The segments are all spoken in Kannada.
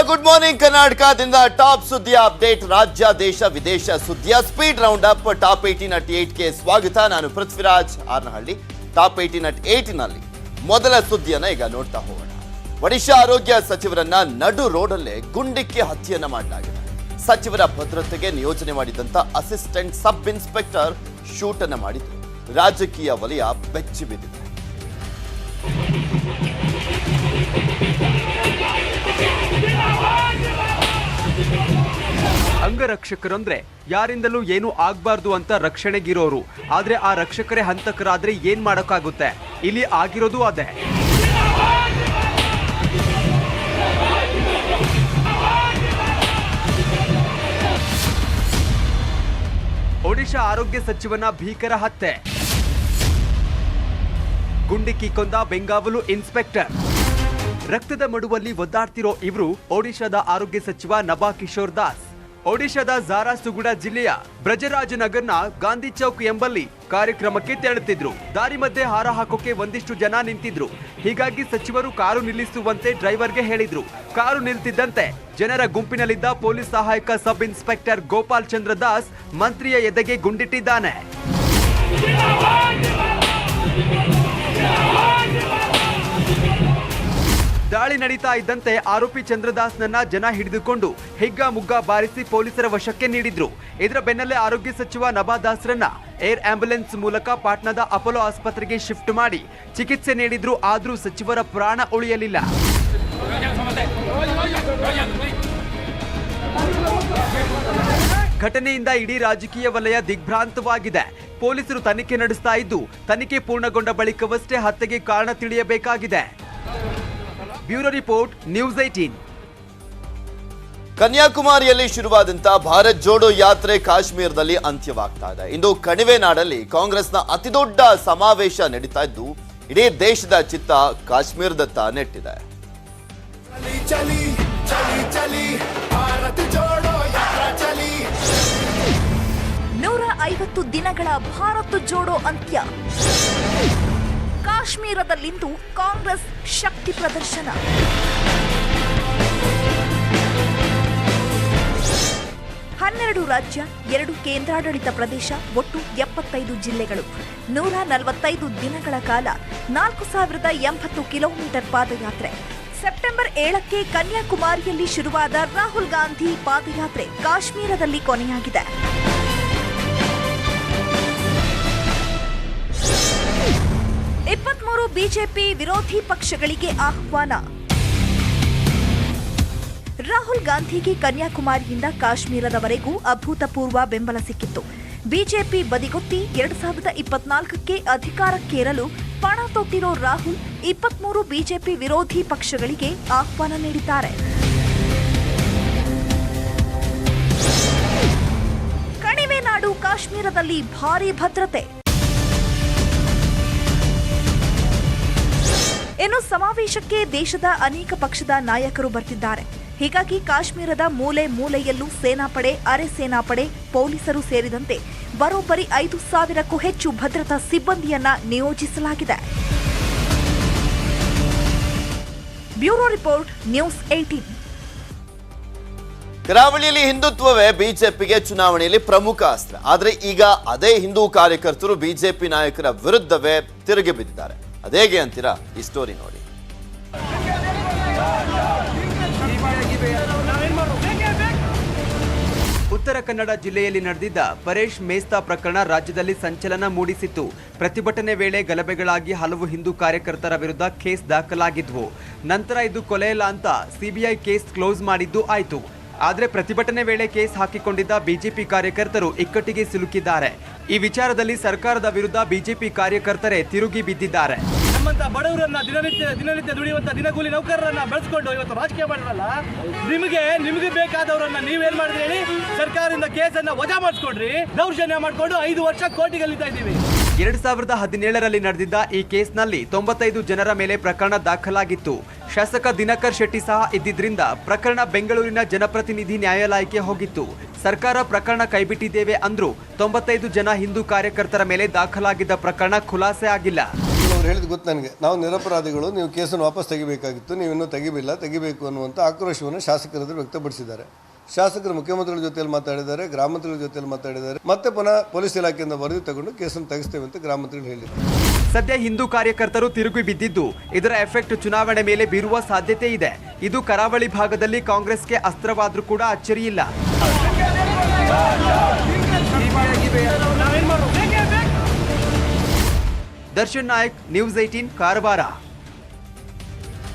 ಗುಡ್ ಮಾರ್ನಿಂಗ್ ಕರ್ನಾಟಕದಿಂದ ಟಾಪ್ ಸುದ್ದಿಯ ಅಪ್ಡೇಟ್. ರಾಜ್ಯ ದೇಶ ವಿದೇಶ ಸುದ್ದಿಯ speed round up top 18 at 8ಗೆ ಸ್ವಾಗತ. ನಾನು ಪೃಥ್ವಿರಾಜ್ ಆರ್ನಹಳ್ಳಿ. ಟಾಪ್ 18 at 8 ನಲ್ಲಿ ಮೊದಲ ಸುದ್ದಿಯನ್ನ ಈಗ ನೋಡ್ತಾ ಹೋಗೋಣ. ಒಡಿಶಾ ಆರೋಗ್ಯ ಸಚಿವರನ್ನ ನಡು ರೋಡಲ್ಲೇ ಗುಂಡಿಕ್ಕಿ ಹತ್ಯೆಯನ್ನ ಮಾಡಲಾಗಿದೆ. ಸಚಿವರ ಭದ್ರತೆಗೆ ನಿಯೋಜನೆ ಮಾಡಿದಂತ ಅಸಿಸ್ಟೆಂಟ್ ಸಬ್ ಇನ್ಸ್ಪೆಕ್ಟರ್ ಶೂಟ್ ಅನ್ನ ಮಾಡಿದ್ದು ರಾಜಕೀಯ ವಲಯ ಬೆಚ್ಚಿ ಬಿದ್ದಿದೆ. ಅಂಗರಕ್ಷಕರಂದ್ರೆ ಯಾರಿಂದಲೂ ಏನು ಆಗ್ಬಾರ್ದು ಅಂತ ರಕ್ಷಣೆಗಿರೋರು. ಆದ್ರೆ ಆ ರಕ್ಷಕರೇ ಹಂತಕರಾದ್ರೆ ಏನ್ ಮಾಡೋಕ್ಕಾಗುತ್ತೆ? ಇಲ್ಲಿ ಆಗಿರೋದು ಅದೇ. ಒಡಿಶಾ ಆರೋಗ್ಯ ಸಚಿವನ ಭೀಕರ ಹತ್ಯೆ. ಗುಂಡಿಕ್ಕಿ ಕೊಂದ ಬೆಂಗಾವಲು ಇನ್ಸ್ಪೆಕ್ಟರ್. ರಕ್ತದ ಮಡುವಲ್ಲಿ ಒದ್ದಾಡ್ತಿರೋ ಇವರು ಒಡಿಶಾದ ಆರೋಗ್ಯ ಸಚಿವ ನಬಾ ಕಿಶೋರ್ ದಾಸ್. ಒಡಿಶಾದ ಝಾರಾಸುಗುಡ ಜಿಲ್ಲೆಯ ಬ್ರಜರಾಜನಗರ್ನ ಗಾಂಧಿ ಚೌಕ್ ಎಂಬಲ್ಲಿ ಕಾರ್ಯಕ್ರಮಕ್ಕೆ ತೆರಳುತ್ತಿದ್ರು. ದಾರಿ ಮಧ್ಯೆ ಹಾರ ಹಾಕೋಕೆ ಒಂದಿಷ್ಟು ಜನ ನಿಂತಿದ್ರು. ಹೀಗಾಗಿ ಸಚಿವರು ಕಾರು ನಿಲ್ಲಿಸುವಂತೆ ಡ್ರೈವರ್ಗೆ ಹೇಳಿದ್ರು. ಕಾರು ನಿಲ್ತಿದ್ದಂತೆ ಜನರ ಗುಂಪಿನಲ್ಲಿದ್ದ ಪೊಲೀಸ್ ಸಹಾಯಕ ಸಬ್ ಇನ್ಸ್ಪೆಕ್ಟರ್ ಗೋಪಾಲ್ ಚಂದ್ರ ದಾಸ್ ಮಂತ್ರಿಯ ಎದೆಗೆ ಗುಂಡಿಟ್ಟಿದ್ದಾನೆ. ದಾಳಿ ನಡೀತಾ ಇದ್ದಂತೆ ಆರೋಪಿ ಚಂದ್ರದಾಸ್ನನ್ನ ಜನ ಹಿಡಿದುಕೊಂಡು ಹಿಗ್ಗ ಮುಗ್ಗ ಬಾರಿಸಿ ಪೊಲೀಸರ ವಶಕ್ಕೆ ನೀಡಿದ್ರು. ಇದರ ಬೆನ್ನಲ್ಲೇ ಆರೋಗ್ಯ ಸಚಿವ ನಬಾ ದಾಸ್ರನ್ನ ಏರ್ ಆಂಬ್ಯುಲೆನ್ಸ್ ಮೂಲಕ ಪಾಟ್ನಾದ ಅಪೋಲೋ ಆಸ್ಪತ್ರೆಗೆ ಶಿಫ್ಟ್ ಮಾಡಿ ಚಿಕಿತ್ಸೆ ನೀಡಿದ್ರು. ಆದ್ರೂ ಸಚಿವರ ಪ್ರಾಣ ಉಳಿಯಲಿಲ್ಲ. ಘಟನೆಯಿಂದ ಇಡೀ ರಾಜಕೀಯ ವಲಯ ದಿಗ್ಭ್ರಾಂತವಾಗಿದೆ. ಪೊಲೀಸರು ತನಿಖೆ ನಡೆಸ್ತಾ ಇದ್ದು ತನಿಖೆ ಪೂರ್ಣಗೊಂಡ ಬಳಿಕವಷ್ಟೇ ಹತ್ಯೆಗೆ ಕಾರಣ ತಿಳಿಯಬೇಕಾಗಿದೆ. Bureau report, news 18. ಕನ್ಯಾಕುಮಾರಿಯಲ್ಲಿ ಶುರುವಾದಂತ ಭಾರತ್ ಜೋಡೋ ಯಾತ್ರೆ ಕಾಶ್ಮೀರದಲ್ಲಿ ಅಂತ್ಯವಾಗ್ತಾ ಇದೆ. ಇಂದು ಕಣಿವೆ ನಾಡಲ್ಲಿ ಕಾಂಗ್ರೆಸ್ನ ಅತಿದೊಡ್ಡ ಸಮಾವೇಶ ನಡೀತಾ ಇದ್ದು ಇಡೀ ದೇಶದ ಚಿತ್ತ ಕಾಶ್ಮೀರದತ್ತ ನೆಟ್ಟಿದೆ. 150 ದಿನಗಳ ಭಾರತ್ ಜೋಡೋ ಅಂತ್ಯ. ಕಾಶ್ಮೀರದಲ್ಲಿಂದು ಕಾಂಗ್ರೆಸ್ ಶಕ್ತಿ ಪ್ರದರ್ಶನ. ಹನ್ನೆರಡು ರಾಜ್ಯ, 2 ಕೇಂದ್ರಾಡಳಿತ ಪ್ರದೇಶ, ಒಟ್ಟು 75 ಜಿಲ್ಲೆಗಳು, 145 ದಿನಗಳ ಕಾಲ, 4080 ಕಿಲೋಮೀಟರ್ ಪಾದಯಾತ್ರೆ. ಸೆಪ್ಟೆಂಬರ್ 7ಕ್ಕೆ ಕನ್ಯಾಕುಮಾರಿಯಲ್ಲಿ ಶುರುವಾದ ರಾಹುಲ್ ಗಾಂಧಿ ಪಾದಯಾತ್ರೆ ಕಾಶ್ಮೀರದಲ್ಲಿ ಕೊನೆಯಾಗಿದೆ. ಬಿಜೆಪಿ ವಿರೋಧಿ ಪಕ್ಷಗಳಿಗೆ ಆಹ್ವಾನ. ರಾಹುಲ್ ಗಾಂಧಿಗೆ ಕನ್ಯಾಕುಮಾರಿಯಿಂದ ಕಾಶ್ಮೀರದವರೆಗೂ ಅಭೂತಪೂರ್ವ ಬೆಂಬಲ ಸಿಕ್ಕಿತ್ತು. ಬಿಜೆಪಿ ಬದಿಗೊತ್ತಿ 2024ಕ್ಕೆ ಅಧಿಕಾರಕ್ಕೇರಲು ಪಣ ತೊಟ್ಟಿರೋ ರಾಹುಲ್ 23 ಬಿಜೆಪಿ ವಿರೋಧಿ ಪಕ್ಷಗಳಿಗೆ ಆಹ್ವಾನ ನೀಡಿದ್ದಾರೆ. ಕಣಿವೆ ನಾಡು ಕಾಶ್ಮೀರದಲ್ಲಿ ಭಾರೀ ಭದ್ರತೆ. ಇನ್ನು ಸಮಾವೇಶಕ್ಕೆ ದೇಶದ ಅನೇಕ ಪಕ್ಷದ ನಾಯಕರು ಬರ್ತಿದ್ದಾರೆ. ಹೀಗಾಗಿ ಕಾಶ್ಮೀರದ ಮೂಲೆ ಮೂಲೆಯಲ್ಲೂ ಸೇನಾಪಡೆ, ಅರೆ ಸೇನಾಪಡೆ, ಪೊಲೀಸರು ಸೇರಿದಂತೆ ಬರೋಬ್ಬರಿ 5,000ಕ್ಕೂ ಹೆಚ್ಚು ಭದ್ರತಾ ಸಿಬ್ಬಂದಿಯನ್ನ ನಿಯೋಜಿಸಲಾಗಿದೆ. Bureau report, news 18. ಕರಾವಳಿಯಲ್ಲಿ ಹಿಂದುತ್ವವೇ ಬಿಜೆಪಿಗೆ ಚುನಾವಣೆಯಲ್ಲಿ ಪ್ರಮುಖ ಅಸ್ತ್ರ. ಆದ್ರೆ ಈಗ ಅದೇ ಹಿಂದೂ ಕಾರ್ಯಕರ್ತರು ಬಿಜೆಪಿ ನಾಯಕರ ವಿರುದ್ಧವೇ ತಿರುಗಿ ಬಿದ್ದಿದ್ದಾರೆ. ಅದೇಗೆ ಅಂತೀರಾ? ಈ ಸ್ಟೋರಿ ನೋಡಿ. ಉತ್ತರ ಕನ್ನಡ ಜಿಲ್ಲೆಯಲ್ಲಿ ನಡೆದಿದ್ದ ಪರೇಶ್ ಮೇಸ್ತಾ ಪ್ರಕರಣ ರಾಜ್ಯದಲ್ಲಿ ಸಂಚಲನ ಮೂಡಿಸಿತ್ತು. ಪ್ರತಿಭಟನೆ ವೇಳೆ ಗಲಭೆಗಳಾಗಿ ಹಲವು ಹಿಂದೂ ಕಾರ್ಯಕರ್ತರ ವಿರುದ್ಧ ಕೇಸ್ ದಾಖಲಾಗಿದ್ವು. ನಂತರ ಇದು ಕೊಲೆಯಲ್ಲ ಅಂತ ಸಿಬಿಐ ಕೇಸ್ ಕ್ಲೋಸ್ ಮಾಡಿದ್ದು ಆಯ್ತು. ಆದರೆ ಪ್ರತಿಭಟನೆ ವೇಳೆ ಕೇಸ್ ಹಾಕಿಕೊಂಡಿದ್ದ ಬಿಜೆಪಿ ಕಾರ್ಯಕರ್ತರು ಇಕ್ಕಟ್ಟಿಗೆ ಸಿಲುಕಿದ್ದಾರೆ. ಈ ವಿಚಾರದಲ್ಲಿ ಸರ್ಕಾರದ ವಿರುದ್ಧ ಬಿಜೆಪಿ ಕಾರ್ಯಕರ್ತರೇ ತಿರುಗಿ ಬಿದ್ದಿದ್ದಾರೆ. ನಮ್ಮಂತ ಬಡವರನ್ನ ದಿನನಿತ್ಯ ದುಡಿಯುವಂತ ದಿನಗೂಲಿ ನೌಕರರನ್ನ ಬೆಳೆಸ್ಕೊಂಡು ಇವತ್ತು ರಾಜಕೀಯ ಮಾಡಿರಲ್ಲ. ನಿಮಗೆ ಬೇಕಾದವರನ್ನ ನೀವೇನ್ ಮಾಡಿದ್ರಿ ಹೇಳಿ? ಸರ್ಕಾರದಿಂದ ಕೇಸನ್ನ ವಜಾ ಮಾಡಿಸ್ಕೊಡ್ರಿ, ದೌರ್ಜನ್ಯ ಮಾಡ್ಕೊಂಡು 5 ವರ್ಷ ಕೋರ್ಟಿಗಲ್ಲಿದ್ದ ಇದ್ದೀವಿ. 2017ರಲ್ಲಿ ನಡೆದಿದ್ದ ಈ ಕೇಸ್ನಲ್ಲಿ 95 ಜನರ ಮೇಲೆ ಪ್ರಕರಣ ದಾಖಲಾಗಿತ್ತು. ಶಾಸಕ ದಿನಕರ್ ಶೆಟ್ಟಿ ಸಹ ಇದ್ದಿದ್ರಿಂದ ಪ್ರಕರಣ ಬೆಂಗಳೂರಿನ ಜನಪ್ರತಿನಿಧಿ ನ್ಯಾಯಾಲಯಕ್ಕೆ ಹೋಗಿತ್ತು. ಸರ್ಕಾರ ಪ್ರಕರಣ ಕೈಬಿಟ್ಟಿದ್ದೇವೆ ಅಂದ್ರೂ 95 ಜನ ಹಿಂದೂ ಕಾರ್ಯಕರ್ತರ ಮೇಲೆ ದಾಖಲಾಗಿದ್ದ ಪ್ರಕರಣ ಖುಲಾಸೆ ಆಗಿಲ್ಲ. ಅವ್ರು ಹೇಳಿದ್ ಗೊತ್ತು ನನಗೆ, ನಾವು ನಿರಪರಾಧಿಗಳು, ನೀವು ಕೇಸನ್ನು ವಾಪಸ್ ತೆಗಿಬೇಕಾಗಿತ್ತು, ನೀವಿನ್ನೂ ತೆಗಿಬೇಕು ಅನ್ನುವಂಥ ಆಕ್ರೋಶವನ್ನು ಶಾಸಕರು ವ್ಯಕ್ತಪಡಿಸಿದ್ದಾರೆ. ಶಾಸಕರು ಮುಖ್ಯಮಂತ್ರಿಗಳ ಜೊತೆಯಲ್ಲಿ ಮಾತಾಡಿದ್ದಾರೆ, ಗೃಹ ಮಂತ್ರಿಗಳ ಜೊತೆಯಲ್ಲಿ ಮಾತಾಡಿದ್ದಾರೆ. ಮತ್ತೆ ಪುನಃ ಪೊಲೀಸ್ ಇಲಾಖೆಯಿಂದ ವರದಿ ತಗೊಂಡು ಕೇಸನ್ನು ತೆಗೆಸ್ತೇವೆ ಅಂತ ಗೃಹ ಮಂತ್ರಿಗಳು ಹೇಳಿದ್ದಾರೆ. ಸದ್ಯ ಹಿಂದೂ ಕಾರ್ಯಕರ್ತರು ತಿರುಗಿ ಬಿದ್ದಿದ್ದು, ಇದರ ಎಫೆಕ್ಟ್ ಚುನಾವಣೆ ಮೇಲೆ ಬೀರುವ ಸಾಧ್ಯತೆ ಇದೆ. ಇದು ಕರಾವಳಿ ಭಾಗದಲ್ಲಿ ಕಾಂಗ್ರೆಸ್ಗೆ ಅಸ್ತ್ರವಾದ್ರೂ ಕೂಡ ಅಚ್ಚರಿಯಿಲ್ಲ. ದರ್ಶನ್ ನಾಯಕ್, ನ್ಯೂಸ್ 18, ಕಾರವಾರ.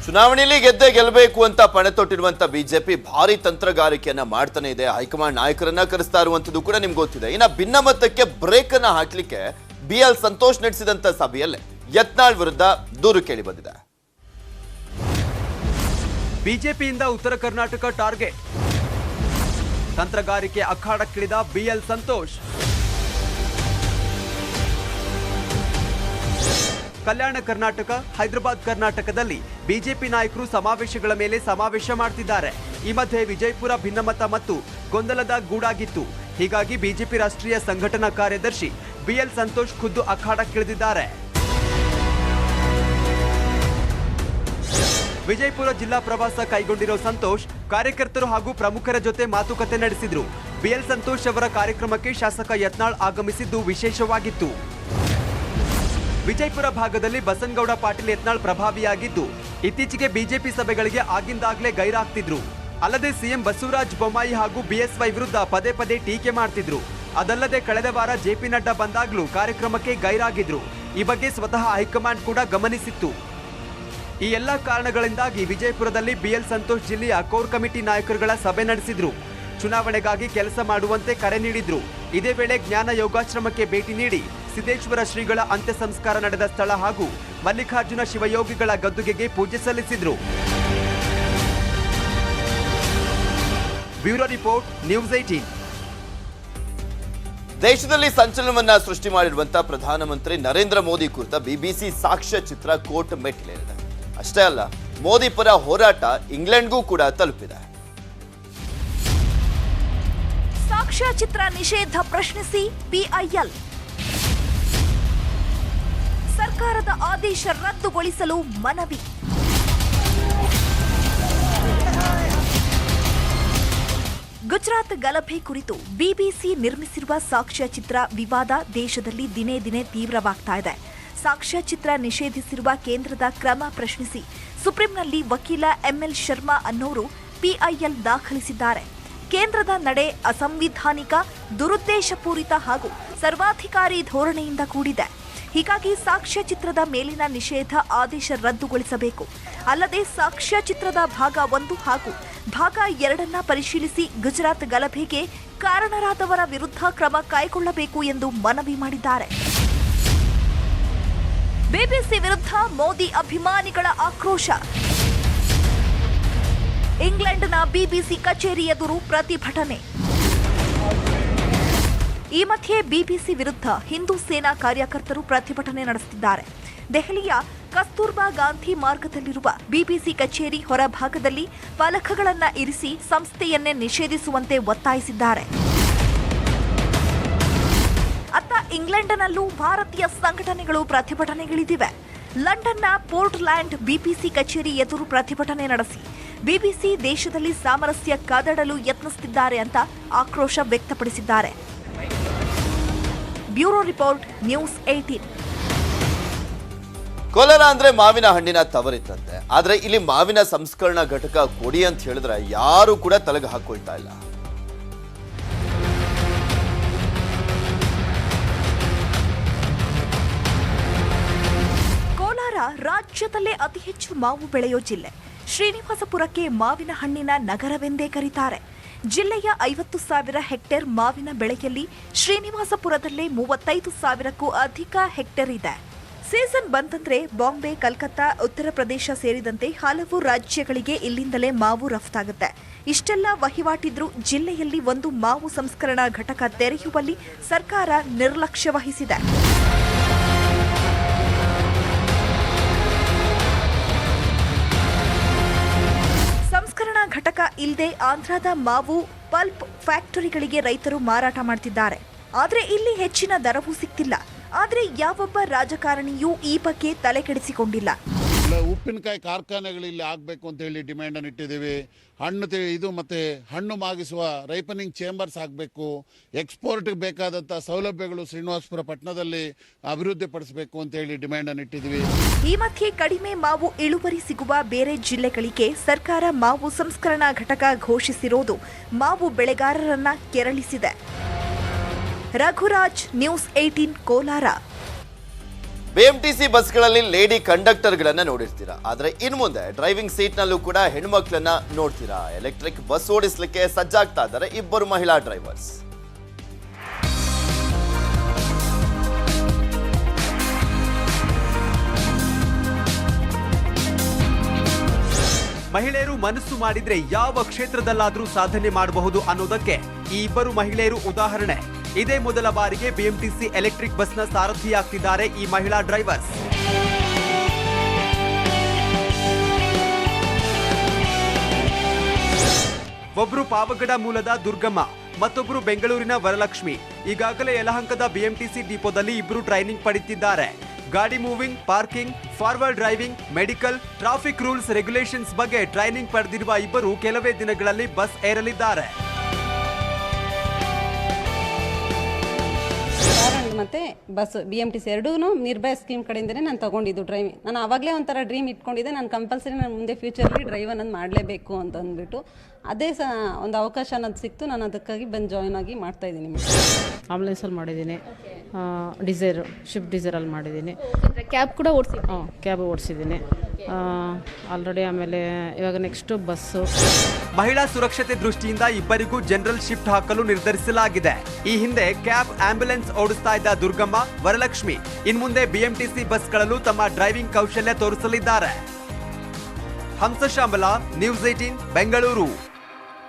ಚುನಾವಣೆಯಲ್ಲಿ ಗೆಲ್ಲಬೇಕು ಅಂತ ಪಣೆ ತೊಟ್ಟಿರುವಂತ ಬಿಜೆಪಿ ಭಾರಿ ತಂತ್ರಗಾರಿಕೆಯನ್ನ ಮಾಡ್ತಾನೆ ಇದೆ. ಹೈಕಮಾಂಡ್ ನಾಯಕರನ್ನ ಕರೆಸ್ತಾ ಇರುವಂತದ್ದು ಕೂಡ ನಿಮ್ಗೆ ಗೊತ್ತಿದೆ. ಇನ್ನ ಭಿನ್ನಮತಕ್ಕೆ ಬ್ರೇಕ್ ಅನ್ನ ಹಾಕ್ಲಿಕ್ಕೆ BL ಸಂತೋಷ್ ನಡೆಸಿದಂತ ಸಭೆಯಲ್ಲೇ ಯತ್ನಾಳ್ ವಿರುದ್ಧ ದೂರು ಕೇಳಿ ಬಂದಿದೆ. ಬಿಜೆಪಿಯಿಂದ ಉತ್ತರ ಕರ್ನಾಟಕ ಟಾರ್ಗೆಟ್. ತಂತ್ರಗಾರಿಕೆ ಅಖಾಡಕ್ಕಿಳಿದ BL ಸಂತೋಷ್. ಕಲ್ಯಾಣ ಕರ್ನಾಟಕ, ಹೈದರಾಬಾದ್ ಕರ್ನಾಟಕದಲ್ಲಿ ಬಿಜೆಪಿ ನಾಯಕರು ಸಮಾವೇಶಗಳ ಮೇಲೆ ಸಮಾವೇಶ ಮಾಡ್ತಿದ್ದಾರೆ. ಈ ಮಧ್ಯೆ ವಿಜಯಪುರ ಭಿನ್ನಮತ ಮತ್ತು ಗೊಂದಲದ ಗೂಡಾಗಿತ್ತು. ಹೀಗಾಗಿ ಬಿಜೆಪಿ ರಾಷ್ಟ್ರೀಯ ಸಂಘಟನಾ ಕಾರ್ಯದರ್ಶಿ BL ಸಂತೋಷ್ ಖುದ್ದು ಅಖಾಡಕ್ಕಿಳಿದಿದ್ದಾರೆ. ವಿಜಯಪುರ ಜಿಲ್ಲಾ ಪ್ರವಾಸ ಕೈಗೊಂಡಿರೋ ಸಂತೋಷ್ ಕಾರ್ಯಕರ್ತರು ಹಾಗೂ ಪ್ರಮುಖರ ಜೊತೆ ಮಾತುಕತೆ ನಡೆಸಿದ್ರು. BL ಸಂತೋಷ್ ಅವರ ಕಾರ್ಯಕ್ರಮಕ್ಕೆ ಶಾಸಕ ಯತ್ನಾಳ್ ಆಗಮಿಸಿದ್ದು ವಿಶೇಷವಾಗಿತ್ತು. ವಿಜಯಪುರ ಭಾಗದಲ್ಲಿ ಬಸನಗೌಡ ಪಾಟೀಲ್ ಯತ್ನಾಳ್ ಪ್ರಭಾವಿಯಾಗಿದ್ದು, ಇತ್ತೀಚೆಗೆ ಬಿಜೆಪಿ ಸಭೆಗಳಿಗೆ ಆಗಿಂದಾಗ್ಲೇ ಗೈರಾಗ್ತಿದ್ರು. ಅಲ್ಲದೆ ಸಿಎಂ ಬಸವರಾಜ ಬೊಮ್ಮಾಯಿ ಹಾಗೂ BSY ವಿರುದ್ಧ ಪದೇ ಪದೇ ಟೀಕೆ ಮಾಡ್ತಿದ್ರು. ಅದಲ್ಲದೆ ಕಳೆದ ವಾರ JP ನಡ್ಡಾ ಬಂದಾಗ್ಲೂ ಕಾರ್ಯಕ್ರಮಕ್ಕೆ ಗೈರಾಗಿದ್ರು. ಈ ಬಗ್ಗೆ ಸ್ವತಃ ಹೈಕಮಾಂಡ್ ಕೂಡ ಗಮನಿಸಿತ್ತು. ಈ ಎಲ್ಲ ಕಾರಣಗಳಿಂದಾಗಿ ವಿಜಯಪುರದಲ್ಲಿ BL ಸಂತೋಷ್ ಜಿಲ್ಲೆಯ ಕೋರ್ ಕಮಿಟಿ ನಾಯಕರುಗಳ ಸಭೆ ನಡೆಸಿದ್ರು. ಚುನಾವಣೆಗಾಗಿ ಕೆಲಸ ಮಾಡುವಂತೆ ಕರೆ ನೀಡಿದ್ರು. ಇದೇ ವೇಳೆ ಜ್ಞಾನ ಯೋಗಾಶ್ರಮಕ್ಕೆ ಭೇಟಿ ನೀಡಿ ಸಿದ್ದೇಶ್ವರ ಶ್ರೀಗಳ ಅಂತ್ಯ ಸಂಸ್ಕಾರ ನಡೆದ ಸ್ಥಳ ಹಾಗೂ ಮಲ್ಲಿಕಾರ್ಜುನ ಶಿವಯೋಗಿಗಳ ಗದ್ದುಗೆಗೆ ಪೂಜೆ ಸಲ್ಲಿಸಿದ್ರು. Bureau report, news 18. ದೇಶದಲ್ಲಿ ಸಂಚಲನವನ್ನ ಸೃಷ್ಟಿ ಮಾಡಿರುವಂತಹ ಪ್ರಧಾನಮಂತ್ರಿ ನರೇಂದ್ರ ಮೋದಿ ಕುರಿತ BBC ಸಾಕ್ಷ್ಯ ಚಿತ್ರ ಕೋರ್ಟ್ ಮೆಟ್ಟಿಲೇರಿದೆ. ಅಷ್ಟೇ ಅಲ್ಲ, ಮೋದಿ ಪರ ಹೋರಾಟ ಇಂಗ್ಲೆಂಡ್ಗೂ ಕೂಡ ತಲುಪಿದೆ. ಸಾಕ್ಷ್ಯ ಚಿತ್ರ ನಿಷೇಧ ಪ್ರಶ್ನಿಸಿ PIL. ಸರ್ಕಾರದ ಆದೇಶ ರದ್ದುಗೊಳಿಸಲು ಮನವಿ. ಗುಜರಾತ್ ಗಲಭೆ ಕುರಿತು BBC ನಿರ್ಮಿಸಿರುವ ಸಾಕ್ಷ್ಯ ಚಿತ್ರ ವಿವಾದ ದೇಶದಲ್ಲಿ ದಿನೇ ದಿನೇ ತೀವ್ರವಾಗ್ತಾ ಇದೆ. ಸಾಕ್ಷ್ಯ ಚಿತ್ರ ನಿಷೇಧಿಸಿರುವ ಕೇಂದ್ರದ ಕ್ರಮ ಪ್ರಶ್ನಿಸಿ ಸುಪ್ರೀಂನಲ್ಲಿ ವಕೀಲ ML ಶರ್ಮಾ ಅನ್ನೋರು PIL ದಾಖಲಿಸಿದ್ದಾರೆ. ಕೇಂದ್ರದ ನಡೆ ಅಸಂವಿಧಾನಿಕ, ದುರುದ್ದೇಶಪೂರಿತ ಹಾಗೂ ಸರ್ವಾಧಿಕಾರಿ ಧೋರಣೆಯಿಂದ ಕೂಡಿದೆ. ಹೀಗಾಗಿ ಸಾಕ್ಷ್ಯ ಚಿತ್ರದ ಮೇಲಿನ ನಿಷೇಧ ಆದೇಶ ರದ್ದುಗೊಳಿಸಬೇಕು. ಅಲ್ಲದೆ ಸಾಕ್ಷ್ಯ ಚಿತ್ರದ ಭಾಗ 1 ಹಾಗೂ ಭಾಗ 2 ಪರಿಶೀಲಿಸಿ ಗುಜರಾತ್ ಗಲಭೆಗೆ ಕಾರಣರಾದವರ ವಿರುದ್ಧ ಕ್ರಮ ಕೈಗೊಳ್ಳಬೇಕು ಎಂದು ಮನವಿ ಮಾಡಿದ್ದಾರೆ. BBC ವಿರುದ್ಧ ಮೋದಿ ಅಭಿಮಾನಿಗಳ ಆಕ್ರೋಶ. ಇಂಗ್ಲೆಂಡ್ನ BBC ಕಚೇರಿ ಎದುರು ಪ್ರತಿಭಟನೆ. ಈ ಮಧ್ಯೆ BBC ವಿರುದ್ಧ ಹಿಂದೂ ಸೇನಾ ಕಾರ್ಯಕರ್ತರು ಪ್ರತಿಭಟನೆ ನಡೆಸುತ್ತಿದ್ದಾರೆ. ದೆಹಲಿಯ ಕಸ್ತೂರ್ಬಾ ಗಾಂಧಿ ಮಾರ್ಗದಲ್ಲಿರುವ BBC ಕಚೇರಿ ಹೊರಭಾಗದಲ್ಲಿ ಫಲಕಗಳನ್ನು ಇರಿಸಿ ಸಂಸ್ಥೆಯನ್ನೇ ನಿಷೇಧಿಸುವಂತೆ ಒತ್ತಾಯಿಸಿದ್ದಾರೆ. ಅತ್ತ ಇಂಗ್ಲೆಂಡ್ನಲ್ಲೂ ಭಾರತೀಯ ಸಂಘಟನೆಗಳು ಪ್ರತಿಭಟನೆಗಿಳಿದಿವೆ. ಲಂಡನ್ನ ಪೋರ್ಟ್ಲ್ಯಾಂಡ್ BBC ಕಚೇರಿ ಎದುರು ಪ್ರತಿಭಟನೆ ನಡೆಸಿ BBC ದೇಶದಲ್ಲಿ ಸಾಮರಸ್ಯ ಕದಡಲು ಯತ್ನಿಸುತ್ತಿದ್ದಾರೆ ಅಂತ ಆಕ್ರೋಶ ವ್ಯಕ್ತಪಡಿಸಿದ್ದಾರೆ. Bureau report, news 18. ಕೋಲಾರ ಅಂದ್ರೆ ಮಾವಿನ ಹಣ್ಣಿನ ತವರಿದ್ದಂತೆ. ಆದ್ರೆ ಇಲ್ಲಿ ಮಾವಿನ ಸಂಸ್ಕರಣಾ ಘಟಕ ಕೊಡಿ ಅಂತ ಹೇಳಿದ್ರೆ ಯಾರು ಕೂಡ ತಲೆಗೆ ಹಾಕೊಳ್ತಾ ಇಲ್ಲ. ಕೋಲಾರ ರಾಜ್ಯದಲ್ಲೇ ಅತಿ ಹೆಚ್ಚು ಮಾವು ಬೆಳೆಯೋ ಜಿಲ್ಲೆ. ಶ್ರೀನಿವಾಸಪುರಕ್ಕೆ ಮಾವಿನ ಹಣ್ಣಿನ ನಗರವೆಂದೇ ಕರೀತಾರೆ. ಜಿಲ್ಲೆಯ 50,000 ಹೆಕ್ಟೇರ್ ಮಾವಿನ ಬೆಳೆಯಲ್ಲಿ ಶ್ರೀನಿವಾಸಪುರದಲ್ಲೇ 35,000ಕ್ಕೂ ಅಧಿಕ ಹೆಕ್ಟೇರ್ ಇದೆ. ಸೀಸನ್ ಬಂತಂದ್ರೆ ಬಾಂಬೆ, ಕಲ್ಕತ್ತಾ, ಉತ್ತರ ಪ್ರದೇಶ ಸೇರಿದಂತೆ ಹಲವು ರಾಜ್ಯಗಳಿಗೆ ಇಲ್ಲಿಂದಲೇ ಮಾವು ರಫ್ತಾಗುತ್ತೆ. ಇಷ್ಟೆಲ್ಲ ವಹಿವಾಟಿದ್ರೂ ಜಿಲ್ಲೆಯಲ್ಲಿ ಒಂದು ಮಾವು ಸಂಸ್ಕರಣಾ ಘಟಕ ತೆರೆಯುವಲ್ಲಿ ಸರ್ಕಾರ ನಿರ್ಲಕ್ಷ್ಯ ವಹಿಸಿದೆ. ಸಂಸ್ಕರಣಾ ಘಟಕ ಇಲ್ಲದೆ ಆಂಧ್ರದ ಮಾವು ಪಲ್ಪ್ ಫ್ಯಾಕ್ಟರಿಗಳಿಗೆ ರೈತರು ಮಾರಾಟ ಮಾಡ್ತಿದ್ದಾರೆ. ಆದ್ರೆ ಇಲ್ಲಿ ಹೆಚ್ಚಿನ ದರವೂ ಸಿಗ್ತಿಲ್ಲ. ಆದ್ರೆ ಯಾವೊಬ್ಬ ರಾಜಕಾರಣಿಯೂ ಈ ಬಗ್ಗೆ ತಲೆ ಕೆಡಿಸಿಕೊಂಡಿಲ್ಲ. ಉಪ್ಪಿನಕಾಯಿ ಕಾರ್ಖಾನೆಗಳು ಇಲ್ಲಿ ಆಗಬೇಕು ಅಂತ ಹೇಳಿ ಡಿಮ್ಯಾಂಡನ್ನು ಇಟ್ಟಿದ್ದೀವಿ. ಇದು ಮತ್ತು ಹಣ್ಣು ಮಾಗಿಸುವ ರೈಪನಿಂಗ್ ಚೇಂಬರ್ಸ್ ಆಗಬೇಕು. ಎಕ್ಸ್ಪೋರ್ಟ್ಗೆ ಬೇಕಾದಂಥ ಸೌಲಭ್ಯಗಳು ಶ್ರೀನಿವಾಸಪುರ ಪಟ್ಟಣದಲ್ಲಿ ಅಭಿವೃದ್ಧಿ ಪಡಿಸಬೇಕು ಅಂತ ಹೇಳಿ ಡಿಮ್ಯಾಂಡನ್ನು ಇಟ್ಟಿದ್ದೀವಿ. ಈ ಮಧ್ಯೆ ಕಡಿಮೆ ಮಾವು ಇಳುವರಿ ಸಿಗುವ ಬೇರೆ ಜಿಲ್ಲೆಗಳಿಗೆ ಸರ್ಕಾರ ಮಾವು ಸಂಸ್ಕರಣಾ ಘಟಕ ಘೋಷಿಸಿರೋದು ಮಾವು ಬೆಳೆಗಾರರನ್ನ ಕೆರಳಿಸಿದೆ. ರಘುರಾಜ್, ನ್ಯೂಸ್ 18 ಕೋಲಾರ. ಬಿಎಂಟಿಸಿ ಬಸ್ಗಳಲ್ಲಿ ಲೇಡಿ ಕಂಡಕ್ಟರ್ಗಳನ್ನ ನೋಡಿರ್ತೀರಾ, ಆದ್ರೆ ಇನ್ನು ಮುಂದೆ ಡ್ರೈವಿಂಗ್ ಸೀಟ್ನಲ್ಲೂ ಕೂಡ ಹೆಣ್ಮಕ್ಳನ್ನ ನೋಡ್ತೀರಾ. ಎಲೆಕ್ಟ್ರಿಕ್ ಬಸ್ ಓಡಿಸ್ಲಿಕ್ಕೆ ಸಜ್ಜಾಗ್ತಾ ಇದ್ದಾರೆ ಇಬ್ಬರು ಮಹಿಳಾ ಡ್ರೈವರ್ಸ್. ಮಹಿಳೆಯರು ಮನಸ್ಸು ಮಾಡಿದ್ರೆ ಯಾವ ಕ್ಷೇತ್ರದಲ್ಲಾದ್ರೂ ಸಾಧನೆ ಮಾಡಬಹುದು ಅನ್ನೋದಕ್ಕೆ ಈ ಇಬ್ಬರು ಮಹಿಳೆಯರು ಉದಾಹರಣೆ. ಇದೇ ಮೊದಲ ಬಾರಿಗೆ ಬಿಎಂಟಿಸಿ ಎಲೆಕ್ಟ್ರಿಕ್ ಬಸ್ನ ಸಾರಥಿಯಾಗ್ತಿದ್ದಾರೆ ಈ ಮಹಿಳಾ ಡ್ರೈವರ್ಸ್. ಒಬ್ರು ಪಾವಗಡ ಮೂಲದ ದುರ್ಗಮ್ಮ, ಮತ್ತೊಬ್ರು ಬೆಂಗಳೂರಿನ ವರಲಕ್ಷ್ಮಿ. ಈಗಾಗಲೇ ಯಲಹಂಕದ ಬಿಎಂಟಿಸಿ ಡಿಪೋದಲ್ಲಿ ಇಬ್ರು ಟ್ರೈನಿಂಗ್ ಪಡೆದಿದ್ದಾರೆ. ಗಾಡಿ moving, parking, forward driving, medical, traffic rules regulations ಬಗ್ಗೆ ಟ್ರೈನಿಂಗ್ ಪಡೆದಿರುವ ಇಬ್ಬರು ಕೆಲವೇ ದಿನಗಳಲ್ಲಿ ಬಸ್ ಏರಲಿದ್ದಾರೆ. ಮತ್ತು ಬಸ್ BMTC ಎರಡೂ ನಿರ್ಭಯ ಸ್ಕೀಮ್ ಕಡೆಯಿಂದನೇ ನಾನು ತೊಗೊಂಡಿದ್ದು ಡ್ರೈವಿಂಗ್. ನಾನು ಆವಾಗಲೇ ಒಂಥರ ಡ್ರೀಮ್ ಇಟ್ಕೊಂಡಿದ್ದೆ, ನಾನು ಕಂಪಲ್ಸರಿ ನಾನು ಮುಂದೆ ಫ್ಯೂಚರ್ಲಿ ಡ್ರೈವ್ ಅನ್ನೋದು ಮಾಡಲೇಬೇಕು ಅಂತ ಅಂದ್ಬಿಟ್ಟು ಅದೇ ಒಂದು ಅವಕಾಶ ಅನ್ನೋದು ಸಿಕ್ತು. ನಾನು ಅದಕ್ಕಾಗಿ ಬಂದು ಜಾಯ್ನ್ ಆಗಿ ಮಾಡ್ತಾಯಿದ್ದೀನಿ. ಆಂಬುಲೆನ್ಸಲ್ಲಿ ಮಾಡಿದ್ದೀನಿ, ಡಿಸೈರ್ ಶಿಫ್ಟ್ ಡಿಸೈರಲ್ಲಿ ಮಾಡಿದ್ದೀನಿ, ಕ್ಯಾಬ್ ಕೂಡ ಓಡಿಸಿದ್ದೀನಿ. Cab ಓಡಿಸಿದ್ದೀನಿ already. ಆಮೇಲೆ ಇವಾಗ ನೆಕ್ಸ್ಟು ಬಸ್ಸು. ಮಹಿಳಾ ಸುರಕ್ಷತೆ ದೃಷ್ಟಿಯಿಂದ ಇಬ್ಬರಿಗೂ ಜನರಲ್ ಶಿಫ್ಟ್ ಹಾಕಲು ನಿರ್ಧರಿಸಲಾಗಿದೆ. ಈ ಹಿಂದೆ ಕ್ಯಾಬ್, ಆಂಬ್ಯುಲೆನ್ಸ್ ಓಡಿಸ್ತಾ ಇದ್ದ ದುರ್ಗಮ್ಮ, ವರಲಕ್ಷ್ಮಿ ಇನ್ಮುಂದೆ ಬಿಎಂಟಿಸಿ ಬಸ್ಗಳಲ್ಲೂ ತಮ್ಮ ಡ್ರೈವಿಂಗ್ ಕೌಶಲ್ಯ ತೋರಿಸಲಿದ್ದಾರೆ. ಹಂಸಶಾಮಲ, ನ್ಯೂಸ್ 18 ಬೆಂಗಳೂರು.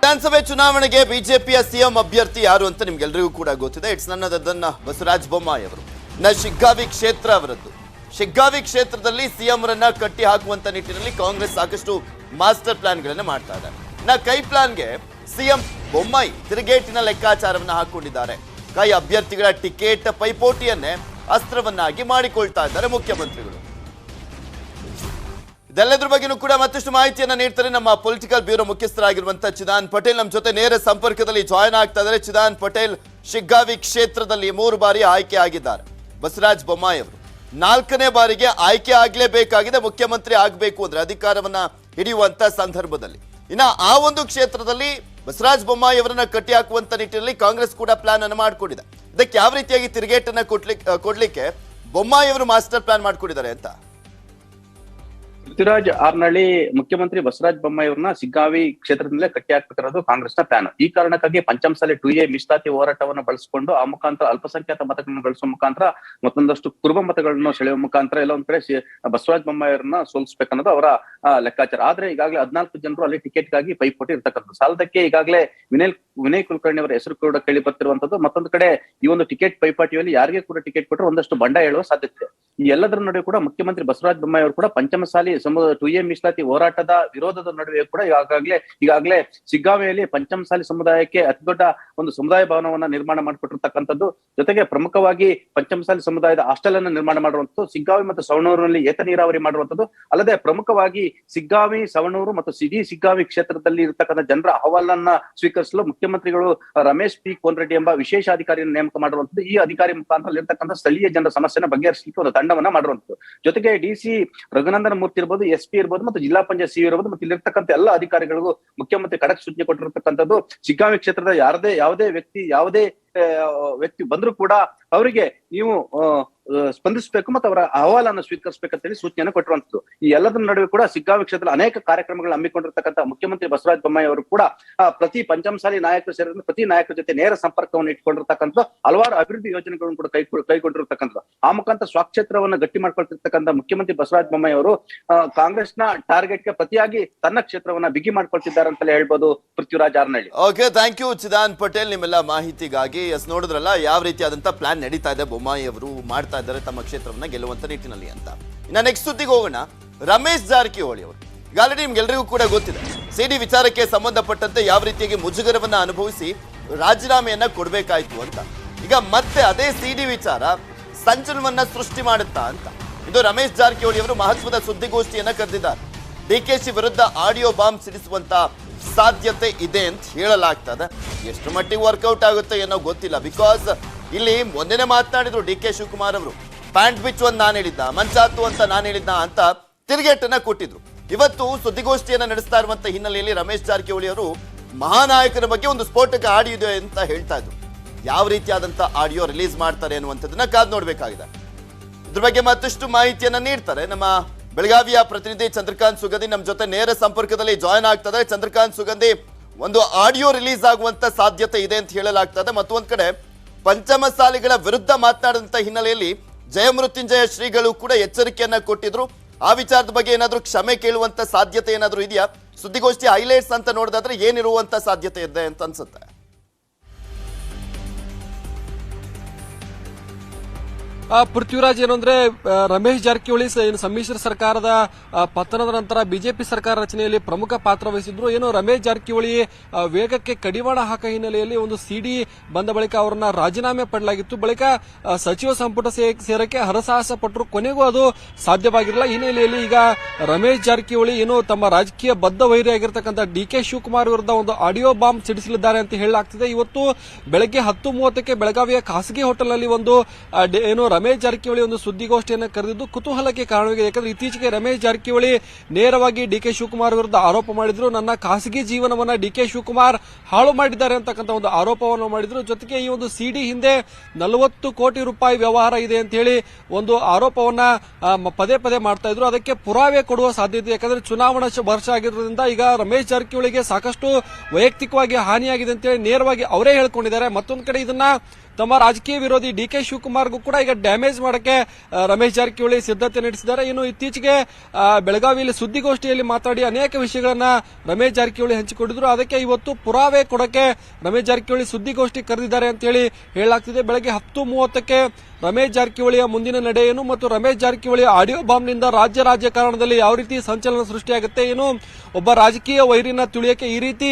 ವಿಧಾನಸಭೆ ಚುನಾವಣೆಗೆ ಬಿಜೆಪಿಯ ಸಿಎಂ ಅಭ್ಯರ್ಥಿ ಯಾರು ಅಂತ ನಿಮ್ಗೆಲ್ಲರಿಗೂ ಕೂಡ ಗೊತ್ತಿದೆ. ಇಟ್ಸ್ ನನ್ ಅದರ್ ದೆನ್ ಬಸವರಾಜ ಬೊಮ್ಮಾಯಿ ಅವರು. ಶಿಗ್ಗಾವಿ ಕ್ಷೇತ್ರ ಅವರದ್ದು. ಶಿಗ್ಗಾವಿ ಕ್ಷೇತ್ರದಲ್ಲಿ ಸಿಎಂ ರನ್ನ ಕಟ್ಟಿ ಹಾಕುವಂತ ನಿಟ್ಟಿನಲ್ಲಿ ಕಾಂಗ್ರೆಸ್ ಸಾಕಷ್ಟು ಮಾಸ್ಟರ್ ಪ್ಲಾನ್ಗಳನ್ನ ಮಾಡ್ತಾ ಇದೆ. ಕೈ ಪ್ಲಾನ್ಗೆ ಸಿಎಂ ಬೊಮ್ಮಾಯಿ ತಿರುಗೇಟಿನ ಲೆಕ್ಕಾಚಾರವನ್ನ ಹಾಕೊಂಡಿದ್ದಾರೆ. ಕೈ ಅಭ್ಯರ್ಥಿಗಳ ಟಿಕೆಟ್ ಪೈಪೋಟಿಯನ್ನೇ ಅಸ್ತ್ರವನ್ನಾಗಿ ಮಾಡಿಕೊಳ್ತಾ ಇದ್ದಾರೆ ಮುಖ್ಯಮಂತ್ರಿಗಳು. ಇದೆಲ್ಲದ್ರ ಬಗ್ಗೆನೂ ಕೂಡ ಮತ್ತಷ್ಟು ಮಾಹಿತಿಯನ್ನ ನೀಡ್ತಾರೆ ನಮ್ಮ ಪೊಲಿಟಿಕಲ್ ಬ್ಯೂರೋ ಮುಖ್ಯಸ್ಥರಾಗಿರುವಂತಹ ಚಿದಾನ್ ಪಟೇಲ್. ನಮ್ಮ ಜೊತೆ ನೇರ ಸಂಪರ್ಕದಲ್ಲಿ ಜಾಯ್ನ್ ಆಗ್ತಾ ಇದ್ದಾರೆ. ಚಿದಾನ್ ಪಟೇಲ್, ಶಿಗ್ಗಾವಿ ಕ್ಷೇತ್ರದಲ್ಲಿ 3 ಬಾರಿ ಆಯ್ಕೆ ಆಗಿದ್ದಾರೆ ಬಸವರಾಜ ಬೊಮ್ಮಾಯಿ ಅವರು. 4ನೇ ಬಾರಿಗೆ ಆಯ್ಕೆ ಆಗ್ಲೇಬೇಕಾಗಿದೆ ಮುಖ್ಯಮಂತ್ರಿ ಆಗಬೇಕು ಅಂದ್ರೆ ಅಧಿಕಾರವನ್ನ ಹಿಡಿಯುವಂತ ಸಂದರ್ಭದಲ್ಲಿ. ಇನ್ನ ಆ ಒಂದು ಕ್ಷೇತ್ರದಲ್ಲಿ ಬಸವರಾಜ ಬೊಮ್ಮಾಯಿ ಅವರನ್ನ ಕಟ್ಟಿ ಹಾಕುವಂತ ನಿಟ್ಟಿನಲ್ಲಿ ಕಾಂಗ್ರೆಸ್ ಕೂಡ ಪ್ಲಾನ್ ಅನ್ನು ಮಾಡಿಕೊಂಡಿದೆ. ಇದಕ್ಕೆ ಯಾವ ರೀತಿಯಾಗಿ ತಿರುಗೇಟನ್ನ ಕೊಡ್ಲಿಕ್ಕೆ ಬೊಮ್ಮಾಯಿ ಅವರು ಮಾಸ್ಟರ್ ಪ್ಲಾನ್ ಮಾಡ್ಕೊಂಡಿದ್ದಾರೆ ಅಂತ? ಪೃಥ್ವಿರಾಜ್ ಹಾರನಹಳ್ಳಿ ಮುಖ್ಯಮಂತ್ರಿ ಬಸವರಾಜ ಬೊಮ್ಮಾಯಿ ಅವ್ರನ್ನ ಶಿಗ್ಗಾವಿ ಕ್ಷೇತ್ರದಿಂದಲೇ ಕಟ್ಟಿ ಹಾಕ್ಬೇಕಿರೋದು ಕಾಂಗ್ರೆಸ್ನ ಪ್ಲಾನ್. ಈ ಕಾರಣಕ್ಕಾಗಿ ಪಂಚಮಸಾಲಿ 2A ಮೀಸಲಾತಿ ಹೋರಾಟವನ್ನು ಬಳಸಿಕೊಂಡು ಆ ಮುಖಾಂತರ ಅಲ್ಪಸಂಖ್ಯಾತ ಮತಗಳನ್ನು ಗಳಿಸುವ ಮುಖಾಂತರ ಮತ್ತೊಂದಷ್ಟು ಕುರುಬ ಮತಗಳನ್ನು ಸೆಳೆಯುವ ಮುಖಾಂತರ ಎಲ್ಲ ಒಂದ್ ಕಡೆ ಬಸವರಾಜ ಬೊಮ್ಮಾಯಿ ಅವ್ರನ್ನ ಸೋಲಿಸಬೇಕನ್ನೋದು ಅವರ ಲೆಕ್ಕಾಚಾರ. ಆದ್ರೆ ಈಗಾಗಲೇ 14 ಜನರು ಅಲ್ಲಿ ಟಿಕೆಟ್ಗಾಗಿ ಪೈಪೋಟಿ ಇರ್ತಕ್ಕಂಥದ್ದು. ಸಾಲದಕ್ಕೆ ಈಗಾಗಲೇ ವಿನಯ್ ಕುಲಕರ್ಣಿ ಅವರ ಹೆಸರು ಕೂಡ ಕೇಳಿ ಬರ್ತಿರುವಂತದ್ದು. ಮತ್ತೊಂದು ಕಡೆ ಈ ಒಂದು ಟಿಕೆಟ್ ಪೈಪೋಟಿಯಲ್ಲಿ ಯಾರಿಗೆ ಕೂಡ ಟಿಕೆಟ್ ಕೊಟ್ಟರೆ ಒಂದಷ್ಟು ಬಂಡ ಹೇಳುವ ಸಾಧ್ಯತೆ. ಈ ಎಲ್ಲದರ ನಡುವೆ ಕೂಡ ಮುಖ್ಯಮಂತ್ರಿ ಬಸವರಾಜ ಬೊಮ್ಮಾಯಿ ಅವರು ಕೂಡ ಪಂಚಮಸಾಲಿ 2A ಮೀಸಲಾತಿ ಹೋರಾಟದ ವಿರೋಧದ ನಡುವೆ ಕೂಡ ಈಗಾಗಲೇ ಶಿಗ್ಗಾವಿಯಲ್ಲಿ ಪಂಚಮಸಾಲಿ ಸಮುದಾಯಕ್ಕೆ ಅತಿ ದೊಡ್ಡ ಒಂದು ಸಮುದಾಯ ಭವನವನ್ನ ನಿರ್ಮಾಣ ಮಾಡಿಕೊಟ್ಟಿರ್ತಕ್ಕಂಥದ್ದು. ಜೊತೆಗೆ ಪ್ರಮುಖವಾಗಿ ಪಂಚಮಸಾಲಿ ಸಮುದಾಯದ ಹಾಸ್ಟೆಲ್ ಅನ್ನು ನಿರ್ಮಾಣ ಮಾಡುವಂಥದ್ದು, ಶಿಗ್ಗಾವಿ ಮತ್ತು ಸವಣೂರಿನಲ್ಲಿ ಏತ ನೀರಾವರಿ ಮಾಡುವಂಥದ್ದು. ಅಲ್ಲದೆ ಪ್ರಮುಖವಾಗಿ ಶಿಗ್ಗಾವಿ, ಸವಣೂರು ಮತ್ತು ಶಿಗ್ಗಾವಿ ಕ್ಷೇತ್ರದಲ್ಲಿ ಇರತಕ್ಕಂಥ ಜನರ ಅಹವಾಲನ್ನ ಸ್ವೀಕರಿಸಲು ಮುಖ್ಯಮಂತ್ರಿಗಳು ರಮೇಶ್ ಪಿ ಕೋನರೆಡ್ಡಿ ಎಂಬ ವಿಶೇಷ ಅಧಿಕಾರಿಯನ್ನು ನೇಮಕ ಮಾಡುವಂಥದ್ದು. ಈ ಅಧಿಕಾರಿ ಮುಖಾಂತರ ಇರತಕ್ಕಂಥ ಸ್ಥಳೀಯ ಜನರ ಸಮಸ್ಯೆನ ಬಗೆಹರಿಸಲಿಕ್ಕೆ ಒಂದು ತಂಡವನ್ನ ಮಾಡುವಂಥದ್ದು. ಜೊತೆಗೆ DC ರಘುನಂದನ ಮೂರ್ತಿ ಇರ್ಬೋದು, SP ಇರ್ಬೋದು ಮತ್ತು ಜಿಲ್ಲಾ ಪಂಚಾಯತ್ CEO ಇರ್ಬೋದು ಮತ್ತು ಇಲ್ಲಿರ್ತಕ್ಕಂಥ ಎಲ್ಲ ಅಧಿಕಾರಿಗಳಿಗೂ ಮುಖ್ಯಮಂತ್ರಿ ಖಡಕ್ ಸೂಚನೆ ಕೊಟ್ಟಿರತಕ್ಕಂಥದ್ದು. ಶಿಗ್ಗಾವಿ ಕ್ಷೇತ್ರದ ಯಾವುದೇ ವ್ಯಕ್ತಿ ಬಂದ್ರು ಕೂಡ ಅವರಿಗೆ ನೀವು ಸ್ಪಂದಿಸಬೇಕು ಮತ್ತು ಅವರ ಅಹವಾಲನ್ನು ಸ್ವೀಕರಿಸಬೇಕಂತ ಹೇಳಿ ಸೂಚನೆಯನ್ನು ಕೊಟ್ಟಿರುವಂತದ್ದು. ಈ ಎಲ್ಲದರ ನಡುವೆ ಕೂಡ ಶಿಗ್ಗಾವಿ ಕ್ಷೇತ್ರದಲ್ಲಿ ಅನೇಕ ಕಾರ್ಯಕ್ರಮಗಳು ಹಮ್ಮಿಕೊಂಡಿರ್ತಕ್ಕಂಥ ಮುಖ್ಯಮಂತ್ರಿ ಬಸವರಾಜ ಬೊಮ್ಮಾಯಿ ಅವರು ಕೂಡ ಪ್ರತಿ ಪಂಚಮಸಾಲಿ ನಾಯಕರು ಸೇರಿದಂತೆ ಪ್ರತಿ ನಾಯಕರ ಜೊತೆ ನೇರ ಸಂಪರ್ಕವನ್ನು ಇಟ್ಕೊಂಡಿರ್ತಕ್ಕಂಥ ಹಲವಾರು ಅಭಿವೃದ್ಧಿ ಯೋಜನೆಗಳನ್ನು ಕೂಡ ಕೈಗೊಂಡಿರ್ತಕ್ಕಂಥ ಆ ಮುಖಾಂತರ ಸ್ವಕ್ಷೇತ್ರವನ್ನು ಗಟ್ಟಿ ಮಾಡ್ಕೊಳ್ತಿರ್ತಕ್ಕಂಥ ಮುಖ್ಯಮಂತ್ರಿ ಬಸವರಾಜ ಬೊಮ್ಮಾಯಿ ಅವರು ಕಾಂಗ್ರೆಸ್ನ ಟಾರ್ಗೆಟ್ಗೆ ಪ್ರತಿಯಾಗಿ ತನ್ನ ಕ್ಷೇತ್ರವನ್ನ ಬಿಗಿ ಮಾಡ್ಕೊಳ್ತಿದ್ದಾರೆ ಅಂತಲೇ ಹೇಳ್ಬೋದು. Prithviraj Haranahalli. Okay, thank you Chidan Patel ನಿಮ್ಮೆಲ್ಲ ಮಾಹಿತಿಗಾಗಿ. ನೋಡಿದ್ರಲ್ಲ ಯಾವ ರೀತಿಯಾದಂತ ಪ್ಲಾನ್ ನಡೀತಾ ಇದೆ ಬೊಮ್ಮಾಯಿ ಅವರು ಮಾಡ್ತಾ ಇದ್ದಾರೆ ತಮ್ಮ ಕ್ಷೇತ್ರವನ್ನ ಗೆಲ್ಲುವಂತ ನಿಟ್ಟಿನಲ್ಲಿ ಅಂತ. ಇನ್ನ ನೆಕ್ಸ್ಟ್ ಸುದ್ದಿಗೆ ಹೋಗೋಣ. ರಮೇಶ್ ಜಾರಕಿಹೊಳಿ ಅವರು ಈಗ ಆಲ್ರೆಡಿ ನಿಮ್ಗೆಲ್ಲರಿಗೂ ಕೂಡ ಗೊತ್ತಿದೆ CD ವಿಚಾರಕ್ಕೆ ಸಂಬಂಧಪಟ್ಟಂತೆ ಯಾವ ರೀತಿಯಾಗಿ ಮುಜುಗರವನ್ನ ಅನುಭವಿಸಿ ರಾಜೀನಾಮೆಯನ್ನ ಕೊಡಬೇಕಾಯ್ತು ಅಂತ. ಈಗ ಮತ್ತೆ ಅದೇ ಸಿಡಿ ವಿಚಾರ ಸಂಚಲನವನ್ನ ಸೃಷ್ಟಿ ಮಾಡುತ್ತಾ ಅಂತ ಇದು ರಮೇಶ್ ಜಾರಕಿಹೊಳಿ ಅವರು ಮಹತ್ವದ ಸುದ್ದಿಗೋಷ್ಠಿಯನ್ನ ಕರೆದಿದ್ದಾರೆ. ಡಿಕೆಶಿ ವಿರುದ್ಧ ಆಡಿಯೋ ಬಾಂಬ್ ಸಿಡಿಸುವಂತ ಸಾಧ್ಯತೆ ಇದೆ ಅಂತ ಹೇಳಲಾಗ್ತದೆ. ಎಷ್ಟು ಮಟ್ಟಿಗೆ ವರ್ಕೌಟ್ ಆಗುತ್ತೆ ಏನೋ ಗೊತ್ತಿಲ್ಲ. ಬಿಕಾಸ್ ಇಲ್ಲಿ ಮೊನ್ನೆನೆ ಮಾತನಾಡಿದ್ರು ಡಿಕೆ ಶಿವಕುಮಾರ್ ಅವರು, ಪ್ಯಾಂಟ್ ಬಿಚ್ಚು ಅಂತ ನಾನು ಹೇಳಿದ್ದ, ಮಂಚ ಹತ್ತು ಅಂತ ನಾನು ಹೇಳಿದ್ದ ಅಂತ ತಿರುಗೇಟನ್ನ ಕೊಟ್ಟಿದ್ರು. ಇವತ್ತು ಸುದ್ದಿಗೋಷ್ಠಿಯನ್ನ ನಡೆಸ್ತಾ ಇರುವಂತ ಹಿನ್ನೆಲೆಯಲ್ಲಿ ರಮೇಶ್ ಜಾರಕಿಹೊಳಿ ಅವರು ಮಹಾನಾಯಕನ ಬಗ್ಗೆ ಒಂದು ಸ್ಫೋಟಕ ಆಡಿಯೋ ಇದೆ ಅಂತ ಹೇಳ್ತಾ ಇದ್ರು. ಯಾವ ರೀತಿಯಾದಂತ ಆಡಿಯೋ ರಿಲೀಸ್ ಮಾಡ್ತಾರೆ ಅನ್ನುವಂಥದ್ದನ್ನ ಕಾದ್ ನೋಡ್ಬೇಕಾಗಿದೆ. ಇದ್ರ ಬಗ್ಗೆ ಮತ್ತಷ್ಟು ಮಾಹಿತಿಯನ್ನ ನೀಡ್ತಾರೆ ನಮ್ಮ ಬೆಳಗಾವಿಯ ಪ್ರತಿನಿಧಿ ಚಂದ್ರಕಾಂತ್ ಸುಗಂಧಿ ನಮ್ಮ ಜೊತೆ ನೇರ ಸಂಪರ್ಕದಲ್ಲಿ ಜಾಯ್ನ್ ಆಗ್ತದೆ. ಚಂದ್ರಕಾಂತ್ ಸುಗಂಧಿ, ಒಂದು ಆಡಿಯೋ ರಿಲೀಸ್ ಆಗುವಂತ ಸಾಧ್ಯತೆ ಇದೆ ಅಂತ ಹೇಳಲಾಗ್ತದೆ. ಮತ್ತೊಂದ್ ಕಡೆ ಪಂಚಮಸಾಲಿಗಳ ವಿರುದ್ಧ ಮಾತನಾಡಿದಂತ ಹಿನ್ನೆಲೆಯಲ್ಲಿ ಜಯಮೃತ್ಯುಂಜಯ ಶ್ರೀಗಳು ಕೂಡ ಎಚ್ಚರಿಕೆಯನ್ನ ಕೊಟ್ಟಿದ್ರು. ಆ ವಿಚಾರದ ಬಗ್ಗೆ ಏನಾದ್ರೂ ಕ್ಷಮೆ ಕೇಳುವಂತ ಸಾಧ್ಯತೆ ಏನಾದ್ರೂ ಇದೆಯಾ? ಸುದ್ದಿಗೋಷ್ಠಿ ಹೈಲೈಟ್ಸ್ ಅಂತ ನೋಡಿದಾದ್ರೆ ಏನಿರುವಂತ ಸಾಧ್ಯತೆ ಇದೆ ಅಂತ ಅನ್ಸುತ್ತೆ? ಪೃಥ್ವಿರಾಜ್, ಏನು ಅಂದ್ರೆ ರಮೇಶ್ ಜಾರಕಿಹೊಳಿ ಸಮ್ಮಿಶ್ರ ಸರ್ಕಾರದ ಪತನದ ನಂತರ ಬಿಜೆಪಿ ಸರ್ಕಾರ ರಚನೆಯಲ್ಲಿ ಪ್ರಮುಖ ಪಾತ್ರ ವಹಿಸಿದ್ರು. ಏನು ರಮೇಶ್ ಜಾರಕಿಹೊಳಿ ವೇಗಕ್ಕೆ ಕಡಿವಾಣ ಹಾಕ ಹಿನ್ನೆಲೆಯಲ್ಲಿ ಒಂದು ಸಿಡಿ ಬಂದ ಬಳಿಕ ಅವರನ್ನ ರಾಜೀನಾಮೆ ಪಡಲಾಗಿತ್ತು. ಬಳಿಕ ಸಚಿವ ಸಂಪುಟ ಸೇರಕ್ಕೆ ಹರಸಾಹಸ ಪಟ್ಟರು, ಕೊನೆಗೂ ಅದು ಸಾಧ್ಯವಾಗಿರಲಿಲ್ಲ. ಈ ಹಿನ್ನೆಲೆಯಲ್ಲಿ ಈಗ ರಮೇಶ್ ಜಾರಕಿಹೊಳಿ ಏನು ತಮ್ಮ ರಾಜಕೀಯ ಬದ್ಧ ವೈರಿಯಾಗಿರ್ತಕ್ಕಂಥ ಡಿಕೆ ಶಿವಕುಮಾರ್ ವಿರುದ್ಧ ಒಂದು ಆಡಿಯೋ ಬಾಂಬ್ ಸಿಡಿಸಲಿದ್ದಾರೆ ಅಂತ ಹೇಳಲಾಗ್ತಿದೆ. ಇವತ್ತು ಬೆಳಗ್ಗೆ 10:30ಕ್ಕೆ ಬೆಳಗಾವಿಯ ಖಾಸಗಿ ಹೋಟೆಲ್ನಲ್ಲಿ ಒಂದು ಏನು ರಮೇಶ್ ಜಾರಕಿಹೊಳಿ ಒಂದು ಸುದ್ದಿಗೋಷ್ಠಿಯನ್ನು ಕರೆದಿದ್ದು ಕುತೂಹಲಕ್ಕೆ ಕಾರಣವಾಗಿದೆ. ಯಾಕಂದ್ರೆ ಇತ್ತೀಚೆಗೆ ರಮೇಶ್ ಜಾರಕಿಹೊಳಿ ನೇರವಾಗಿ ಡಿಕೆ ಶಿವಕುಮಾರ್ ವಿರುದ್ಧ ಆರೋಪ ಮಾಡಿದ್ರು. ನನ್ನ ಖಾಸಗಿ ಜೀವನವನ್ನ ಡಿಕೆ ಶಿವಕುಮಾರ್ ಹಾಳು ಮಾಡಿದ್ದಾರೆ ಅಂತಕ್ಕಂಥ ಒಂದು ಆರೋಪವನ್ನು ಮಾಡಿದ್ರು. ಜೊತೆಗೆ ಈ ಒಂದು ಸಿಡಿ ಹಿಂದೆ 40 ಕೋಟಿ ರೂಪಾಯಿ ವ್ಯವಹಾರ ಇದೆ ಅಂತ ಹೇಳಿ ಒಂದು ಆರೋಪವನ್ನ ಪದೇ ಪದೇ ಮಾಡ್ತಾ ಇದ್ರು. ಅದಕ್ಕೆ ಪುರಾವೆ ಕೊಡುವ ಸಾಧ್ಯತೆ, ಯಾಕಂದ್ರೆ ಚುನಾವಣಾ ವರ್ಷ ಆಗಿರೋದ್ರಿಂದ ಈಗ ರಮೇಶ್ ಜಾರಕಿಹೊಳಿಗೆ ಸಾಕಷ್ಟು ವೈಯಕ್ತಿಕವಾಗಿ ಹಾನಿಯಾಗಿದೆ ಅಂತ ಹೇಳಿ ನೇರವಾಗಿ ಅವರೇ ಹೇಳ್ಕೊಂಡಿದ್ದಾರೆ. ಮತ್ತೊಂದು ಕಡೆ ಇದನ್ನ ತಮ್ಮ ರಾಜಕೀಯ ವಿರೋಧಿ ಡಿಕೆ ಶಿವಕುಮಾರ್ಗೂ ಕೂಡ ಈಗ ಡ್ಯಾಮೇಜ್ ಮಾಡಕ್ಕೆ ರಮೇಶ್ ಜಾರಕಿಹೊಳಿ ಸಿದ್ಧತೆ ನಡೆಸಿದ್ದಾರೆ. ಇನ್ನು ಇತ್ತೀಚೆಗೆ ಬೆಳಗಾವಿಯಲ್ಲಿ ಸುದ್ದಿಗೋಷ್ಠಿಯಲ್ಲಿ ಮಾತಾಡಿ ಅನೇಕ ವಿಷಯಗಳನ್ನ ರಮೇಶ್ ಜಾರಕಿಹೊಳಿ ಹಂಚಿಕೊಂಡಿದ್ರು. ಅದಕ್ಕೆ ಇವತ್ತು ಪುರಾವೆ ಕೊಡಕ್ಕೆ ರಮೇಶ್ ಜಾರಕಿಹೊಳಿ ಸುದ್ದಿಗೋಷ್ಠಿ ಕರೆದಿದ್ದಾರೆ ಅಂತ ಹೇಳಿ ಹೇಳಲಾಗ್ತಿದೆ. ಬೆಳಗ್ಗೆ 10:30ಕ್ಕೆ ರಮೇಶ್ ಜಾರಕಿಹೊಳಿಯ ಮುಂದಿನ ನಡೆ ಏನು ಮತ್ತು ರಮೇಶ್ ಜಾರಕಿಹೊಳಿ ಆಡಿಯೋ ಬಾಂಬ್ನಿಂದ ರಾಜಕಾರಣದಲ್ಲಿ ಯಾವ ರೀತಿ ಸಂಚಲನ ಸೃಷ್ಟಿಯಾಗುತ್ತೆ, ಏನು ಒಬ್ಬ ರಾಜಕೀಯ ವೈರಿನ ತುಳಿಯಕ್ಕೆ ಈ ರೀತಿ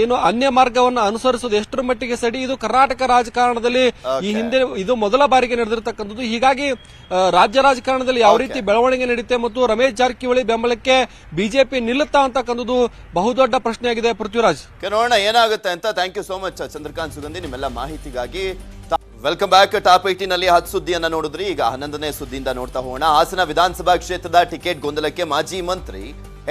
ಏನು ಅನ್ಯ ಮಾರ್ಗವನ್ನು ಅನುಸರಿಸೋದು ಎಷ್ಟರ ಮಟ್ಟಿಗೆ ಸರಿ, ಇದು ಕರ್ನಾಟಕ ರಾಜಕಾರಣದಲ್ಲಿ ಈ ಹಿಂದೆ ಇದು ಮೊದಲ ಬಾರಿಗೆ ನಡೆದಿರತಕ್ಕಂಥದ್ದು. ಹೀಗಾಗಿ ರಾಜ್ಯ ರಾಜಕಾರಣದಲ್ಲಿ ಯಾವ ರೀತಿ ಬೆಳವಣಿಗೆ ನಡೆಯುತ್ತೆ ಮತ್ತು ರಮೇಶ್ ಜಾರಕಿಹೊಳಿ ಬೆಂಬಲಕ್ಕೆ ಬಿಜೆಪಿ ನಿಲ್ಲುತ್ತಾ ಅಂತಕ್ಕಂಥದ್ದು ಬಹುದೊಡ್ಡ ಪ್ರಶ್ನೆಯಾಗಿದೆ. ಪೃಥ್ವಿರಾಜ್, ನೋಡೋಣ ಏನಾಗುತ್ತೆ ಅಂತ. Thank you so much Chandrakant Sugandhi ನಿಮ್ಮೆಲ್ಲ ಮಾಹಿತಿಗಾಗಿ. Welcome back. ಟಾಪ್ 18ನಲ್ಲಿ 10 ಸುದ್ದಿಯನ್ನ ನೋಡಿದ್ರಿ. ಈಗ 11ನೇ ಸುದ್ದಿಯಿಂದ ನೋಡ್ತಾ ಹೋಗೋಣ. ಹಾಸನ ವಿಧಾನಸಭಾ ಕ್ಷೇತ್ರದ ಟಿಕೆಟ್ ಗೊಂದಲಕ್ಕೆ ಮಾಜಿ ಮಂತ್ರಿ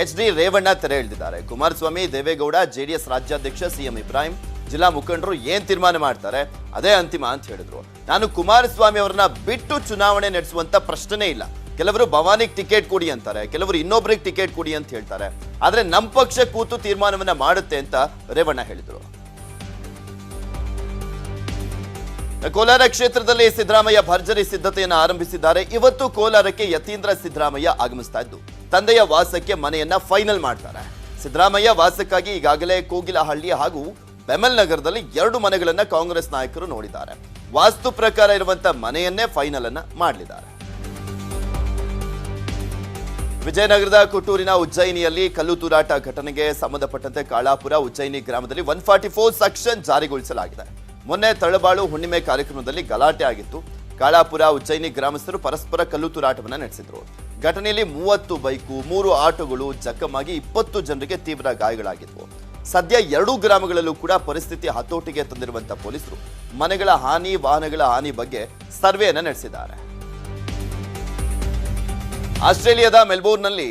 HD ರೇವಣ್ಣ ತೆರೆ ಎಳೆದಿದ್ದಾರೆ. ಕುಮಾರಸ್ವಾಮಿ, ದೇವೇಗೌಡ, JDS ರಾಜ್ಯಾಧ್ಯಕ್ಷ CM ಇಬ್ರಾಹಿಂ, ಜಿಲ್ಲಾ ಮುಖಂಡರು ಏನ್ ತೀರ್ಮಾನ ಮಾಡ್ತಾರೆ ಅದೇ ಅಂತಿಮ ಅಂತ ಹೇಳಿದ್ರು. ನಾನು ಕುಮಾರಸ್ವಾಮಿ ಅವರನ್ನ ಬಿಟ್ಟು ಚುನಾವಣೆ ನಡೆಸುವಂತ ಪ್ರಶ್ನೆ ಇಲ್ಲ. ಕೆಲವರು ಭವಾನಿಗೆ ಟಿಕೆಟ್ ಕೊಡಿ ಅಂತಾರೆ, ಕೆಲವರು ಇನ್ನೊಬ್ಬರಿಗೆ ಟಿಕೆಟ್ ಕೊಡಿ ಅಂತ ಹೇಳ್ತಾರೆ. ಆದ್ರೆ ನಮ್ಮ ಪಕ್ಷ ಕೂತು ತೀರ್ಮಾನವನ್ನ ಮಾಡುತ್ತೆ ಅಂತ ರೇವಣ್ಣ ಹೇಳಿದ್ರು. ಕೋಲಾರ ಕ್ಷೇತ್ರದಲ್ಲಿ ಸಿದ್ದರಾಮಯ್ಯ ಭರ್ಜರಿ ಸಿದ್ಧತೆಯನ್ನು ಆರಂಭಿಸಿದ್ದಾರೆ. ಇವತ್ತು ಕೋಲಾರಕ್ಕೆ ಯತೀಂದ್ರ ಸಿದ್ದರಾಮಯ್ಯ ಆಗಮಿಸ್ತಾ ಇದ್ದು ತಂದೆಯ ವಾಸಕ್ಕೆ ಮನೆಯನ್ನ ಫೈನಲ್ ಮಾಡ್ತಾರೆ. ಸಿದ್ದರಾಮಯ್ಯ ವಾಸಕ್ಕಾಗಿ ಈಗಾಗಲೇ ಕೋಗಿಲಹಳ್ಳಿ ಹಾಗೂ ಬೆಮೆಲ್ ನಗರದಲ್ಲಿ 2 ಮನೆಗಳನ್ನ ಕಾಂಗ್ರೆಸ್ ನಾಯಕರು ನೋಡಿದ್ದಾರೆ. ವಾಸ್ತು ಪ್ರಕಾರ ಇರುವಂತ ಮನೆಯನ್ನೇ ಫೈನಲ್ ಅನ್ನ ಮಾಡಲಿದ್ದಾರೆ. ವಿಜಯನಗರದ ಕುಟ್ಟೂರಿನ ಉಜ್ಜಯಿನಿಯಲ್ಲಿ ಕಲ್ಲು ತೂರಾಟ ಘಟನೆಗೆ ಸಂಬಂಧಪಟ್ಟಂತೆ ಕಾಳಾಪುರ ಉಜ್ಜಯಿನಿ ಗ್ರಾಮದಲ್ಲಿ 144 ಸೆಕ್ಷನ್ ಜಾರಿಗೊಳಿಸಲಾಗಿದೆ. ಮೊನ್ನೆ ತಳಬಾಳು ಹುಣ್ಣಿಮೆ ಕಾರ್ಯಕ್ರಮದಲ್ಲಿ ಗಲಾಟೆ ಆಗಿತ್ತು. ಕಾಳಾಪುರ ಉಜ್ಜಯಿನಿ ಗ್ರಾಮಸ್ಥರು ಪರಸ್ಪರ ಕಲ್ಲು ತೂರಾಟವನ್ನು ನಡೆಸಿದ್ರು. ಘಟನೆಯಲ್ಲಿ 30 ಬೈಕು, 3 ಆಟೋಗಳು ಜಖಮಾಗಿ 20 ಜನರಿಗೆ ತೀವ್ರ ಗಾಯಗಳಾಗಿದ್ವು. ಸದ್ಯ 2 ಗ್ರಾಮಗಳಲ್ಲೂ ಕೂಡ ಪರಿಸ್ಥಿತಿ ಹತೋಟಿಗೆ ತಂದಿರುವಂತಹ ಪೊಲೀಸರು ಮನೆಗಳ ಹಾನಿ, ವಾಹನಗಳ ಹಾನಿ ಬಗ್ಗೆ ಸರ್ವೆಯನ್ನು ನಡೆಸಿದ್ದಾರೆ. ಆಸ್ಟ್ರೇಲಿಯಾದ ಮೆಲ್ಬೋರ್ನ್ನಲ್ಲಿ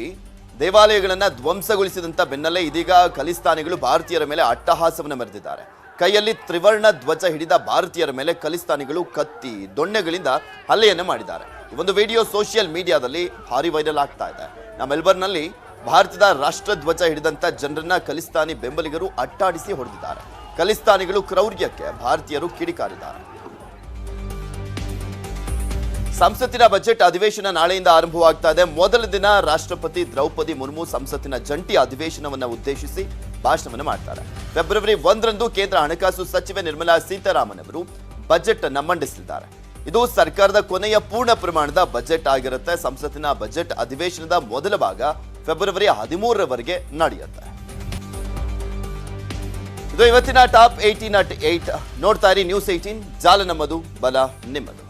ದೇವಾಲಯಗಳನ್ನ ಧ್ವಂಸಗೊಳಿಸಿದಂತ ಬೆನ್ನಲ್ಲೇ ಇದೀಗ ಖಲಿಸ್ತಾನಿಗಳು ಭಾರತೀಯರ ಮೇಲೆ ಅಟ್ಟಹಾಸವನ್ನು ಮೆರೆದಿದ್ದಾರೆ. ಕೈಯಲ್ಲಿ ತ್ರಿವರ್ಣ ಧ್ವಜ ಹಿಡಿದ ಭಾರತೀಯರ ಮೇಲೆ ಖಲಿಸ್ತಾನಿಗಳು ಕತ್ತಿ, ದೊಣ್ಣೆಗಳಿಂದ ಹಲ್ಲೆಯನ್ನು ಮಾಡಿದ್ದಾರೆ. ಈ ಒಂದು ವಿಡಿಯೋ ಸೋಷಿಯಲ್ ಮೀಡಿಯಾದಲ್ಲಿ ಭಾರಿ ವೈರಲ್ ಆಗ್ತಾ ಇದೆ. ಮೆಲ್ಬರ್ನ್ನಲ್ಲಿ ಭಾರತದ ರಾಷ್ಟ್ರ ಧ್ವಜ ಹಿಡಿದಂತ ಜನರನ್ನ ಖಲಿಸ್ತಾನಿ ಬೆಂಬಲಿಗರು ಅಟ್ಟಾಡಿಸಿ ಹೊಡೆದಿದ್ದಾರೆ. ಖಲಿಸ್ತಾನಿಗಳು ಕ್ರೌರ್ಯಕ್ಕೆ ಭಾರತೀಯರು ಕಿಡಿಕಾರಿದ್ದಾರೆ. ಸಂಸತ್ತಿನ ಬಜೆಟ್ ಅಧಿವೇಶನ ನಾಳೆಯಿಂದ ಆರಂಭವಾಗ್ತಾ ಇದೆ. ಮೊದಲ ದಿನ ರಾಷ್ಟ್ರಪತಿ ದ್ರೌಪದಿ ಮುರ್ಮು ಸಂಸತ್ತಿನ ಜಂಟಿ ಅಧಿವೇಶನವನ್ನು ಉದ್ದೇಶಿಸಿ ಭಾಷಣವನ್ನು ಮಾಡ್ತಾರೆ. ಫೆಬ್ರವರಿ 1ರಂದು ಕೇಂದ್ರ ಹಣಕಾಸು ಸಚಿವೆ ನಿರ್ಮಲಾ ಸೀತಾರಾಮನ್ ಅವರು ಬಜೆಟ್ ಅನ್ನು ಮಂಡಿಸಲಿದ್ದಾರೆ. ಇದು ಸರ್ಕಾರದ ಕೊನೆಯ ಪೂರ್ಣ ಪ್ರಮಾಣದ ಬಜೆಟ್ ಆಗಿರುತ್ತೆ. ಸಂಸತ್ತಿನ ಬಜೆಟ್ ಅಧಿವೇಶನದ ಮೊದಲ ಭಾಗ ಫೆಬ್ರವರಿ 13ರವರೆಗೆ ನಡೆಯುತ್ತೆ. ಇದು ಇವತ್ತಿನ ಟಾಪ್ 18 ನೋಡ್ತಾ ಇರಿ ನ್ಯೂಸ್ 18 ಜಾಲ ನಮ್ಮದು ಬಲ ನಿಮ್ಮದು.